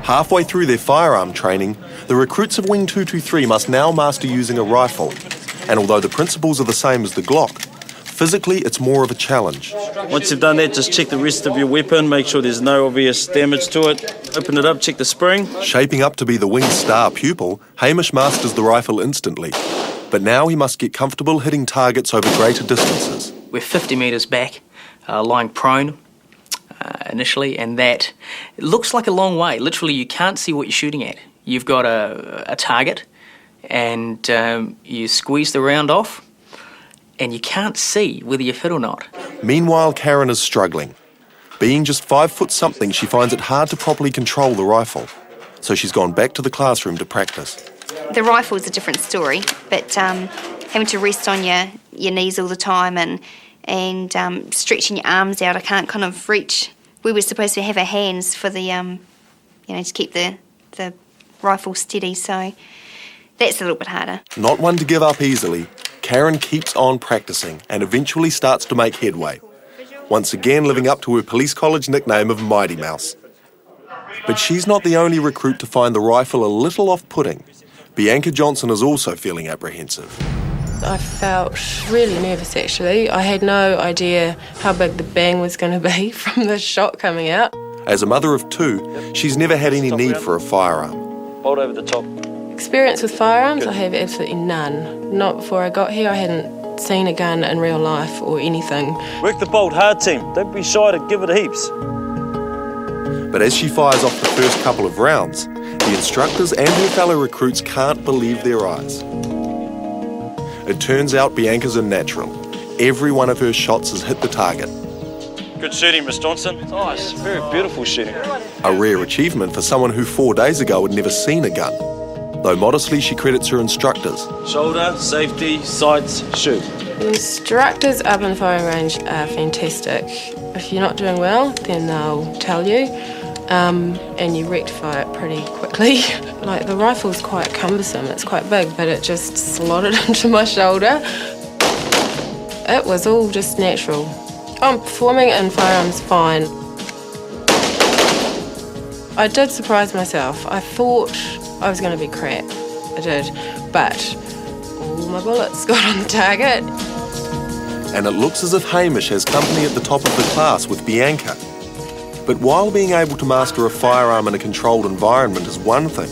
Halfway through their firearm training, the recruits of Wing 223 must now master using a rifle. And although the principles are the same as the Glock, physically it's more of a challenge. Once you've done that, just check the rest of your weapon, make sure there's no obvious damage to it. Open it up, check the spring. Shaping up to be the Wing's star pupil, Hamish masters the rifle instantly. But now he must get comfortable hitting targets over greater distances. We're 50 metres back, lying prone initially, and that it looks like a long way. Literally, you can't see what you're shooting at. You've got a target, and you squeeze the round off, and you can't see whether you've hit or not. Meanwhile, Karen is struggling. Being just 5 foot something, she finds it hard to properly control the rifle. So she's gone back to the classroom to practice. The rifle's a different story, but having to rest on your knees all the time and stretching your arms out, I can't kind of reach. We were supposed to have our hands for the, to keep the rifle steady, so that's a little bit harder. Not one to give up easily, Karen keeps on practicing and eventually starts to make headway. Once again living up to her police college nickname of Mighty Mouse. But she's not the only recruit to find the rifle a little off-putting. Bianca Johnson is also feeling apprehensive. I felt really nervous, actually. I had no idea how big the bang was going to be from the shot coming out. As a mother of 2, she's never had any need for a firearm. Hold over the top. Experience with firearms, I have absolutely none. Not before I got here. I hadn't seen a gun in real life or anything. Work the bolt hard, team. Don't be shy to give it heaps. But as she fires off the first couple of rounds, the instructors and her fellow recruits can't believe their eyes. It turns out Bianca's a natural. Every one of her shots has hit the target. Good shooting, Miss Johnson. Nice, very beautiful shooting. A rare achievement for someone who 4 days ago had never seen a gun. Though modestly, she credits her instructors. Shoulder, safety, sights, shoot. The instructors up in the firing range are fantastic. If you're not doing well, then they'll tell you, and you rectify it pretty quickly. Like, the rifle's quite cumbersome, it's quite big, but it just slotted into my shoulder. It was all just natural. I'm performing in firearms fine. I did surprise myself. I thought I was going to be crap. I did. But all my bullets got on the target. And it looks as if Hamish has company at the top of the class with Bianca. But while being able to master a firearm in a controlled environment is one thing,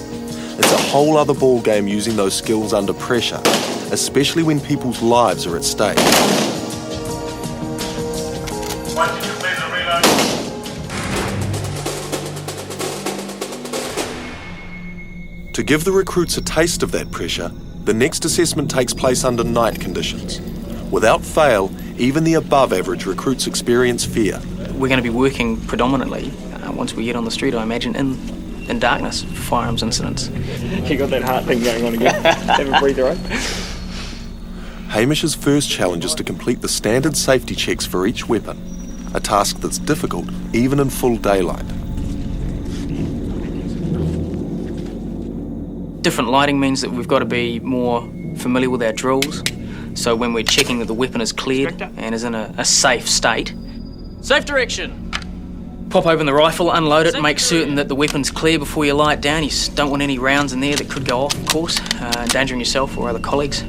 it's a whole other ballgame using those skills under pressure, especially when people's lives are at stake. To give the recruits a taste of that pressure, the next assessment takes place under night conditions. Without fail, even the above-average recruits experience fear. We're going to be working predominantly, once we get on the street, I imagine, in darkness for firearms incidents. You got that heart thing going on again. Have a breather, right? Hamish's first challenge is to complete the standard safety checks for each weapon, a task that's difficult even in full daylight. Different lighting means that we've got to be more familiar with our drills. So when we're checking that the weapon is cleared and is in a safe state. Safe direction! Pop open the rifle, unload it, make certain that the weapon's clear before you lie it down. You don't want any rounds in there that could go off, of course, endangering yourself or other colleagues.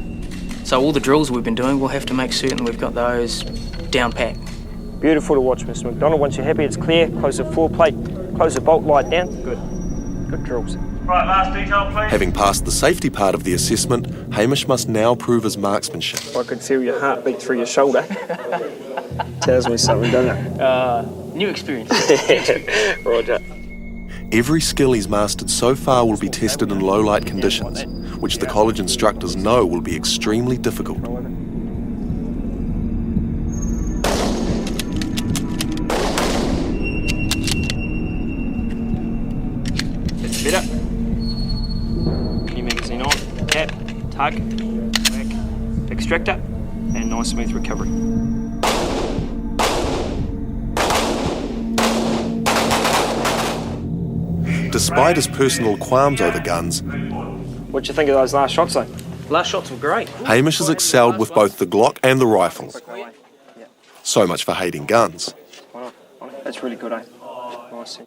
So all the drills we've been doing, we'll have to make certain we've got those down pat. Beautiful to watch, Mr. McDonald. Once you're happy it's clear, close the floor plate, close the bolt, lie it down. Good. Good drills. Right, last detail, please. Having passed the safety part of the assessment, Hamish must now prove his marksmanship. I could feel your heartbeat through your shoulder. Tells me something, doesn't it? New experience. Roger. Every skill he's mastered so far will be tested in low-light conditions, which the college instructors know will be extremely difficult. It's better. New magazine on, tap, tug, back, extractor, and nice smooth recovery. Despite his personal qualms over guns, What'd you think of those last shots, though? Last shots were great. Hamish has excelled with both the Glock and the rifle. So much for hating guns. That's really good, eh? Nice.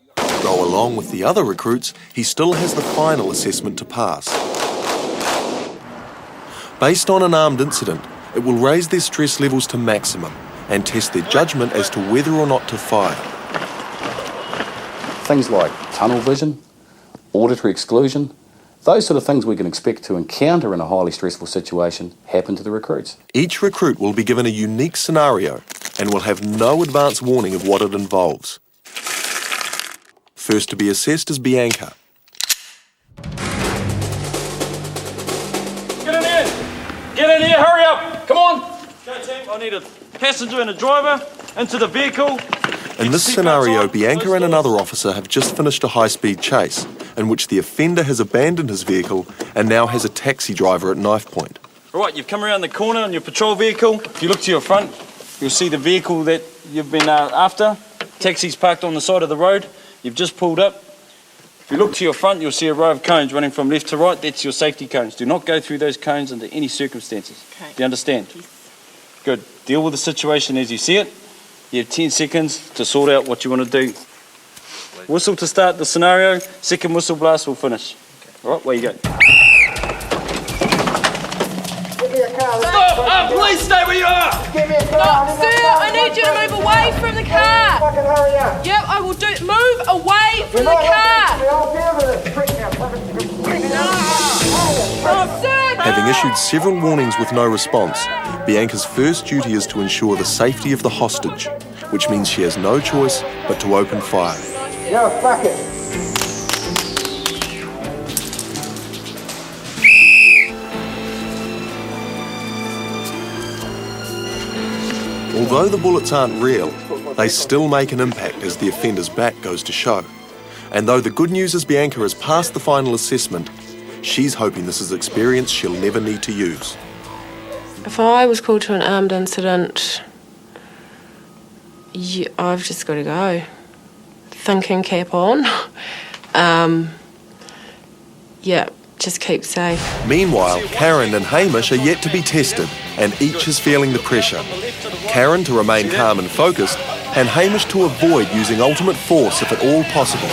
Though along with the other recruits, he still has the final assessment to pass. Based on an armed incident, it will raise their stress levels to maximum and test their judgment as to whether or not to fire. Things like tunnel vision, auditory exclusion, those sort of things we can expect to encounter in a highly stressful situation happen to the recruits. Each recruit will be given a unique scenario and will have no advance warning of what it involves. First to be assessed is Bianca. Get in here! Get in here, hurry up! Come on! Go team, I need a passenger and a driver into the vehicle. In this scenario, Bianca and another officer have just finished a high-speed chase in which the offender has abandoned his vehicle and now has a taxi driver at knife point. All right, you've come around the corner on your patrol vehicle. If you look to your front, you'll see the vehicle that you've been after. Taxi's parked on the side of the road. You've just pulled up. If you look to your front, you'll see a row of cones running from left to right. That's your safety cones. Do not go through those cones under any circumstances. Okay. Do you understand? Yes. Good. Deal with the situation as you see it. You have 10 seconds to sort out what you want to do. Whistle to start the scenario. Second whistle blast will finish. Okay. All right, where you go. Stop! Please stay where you are! Sir, I need you to move away from the car. Fucking hurry up. Yep, I will do. Move away from the car. Oh, sir! Having issued several warnings with no response, Bianca's first duty is to ensure the safety of the hostage, which means she has no choice but to open fire. Yo, fuck it. Although the bullets aren't real, they still make an impact as the offender's back goes to show. And though the good news is Bianca has passed the final assessment, she's hoping this is experience she'll never need to use. If I was called to an armed incident, I've just got to go. Thinking cap on. Just keep safe. Meanwhile, Karen and Hamish are yet to be tested, and each is feeling the pressure. Karen to remain calm and focused, and Hamish to avoid using ultimate force if at all possible.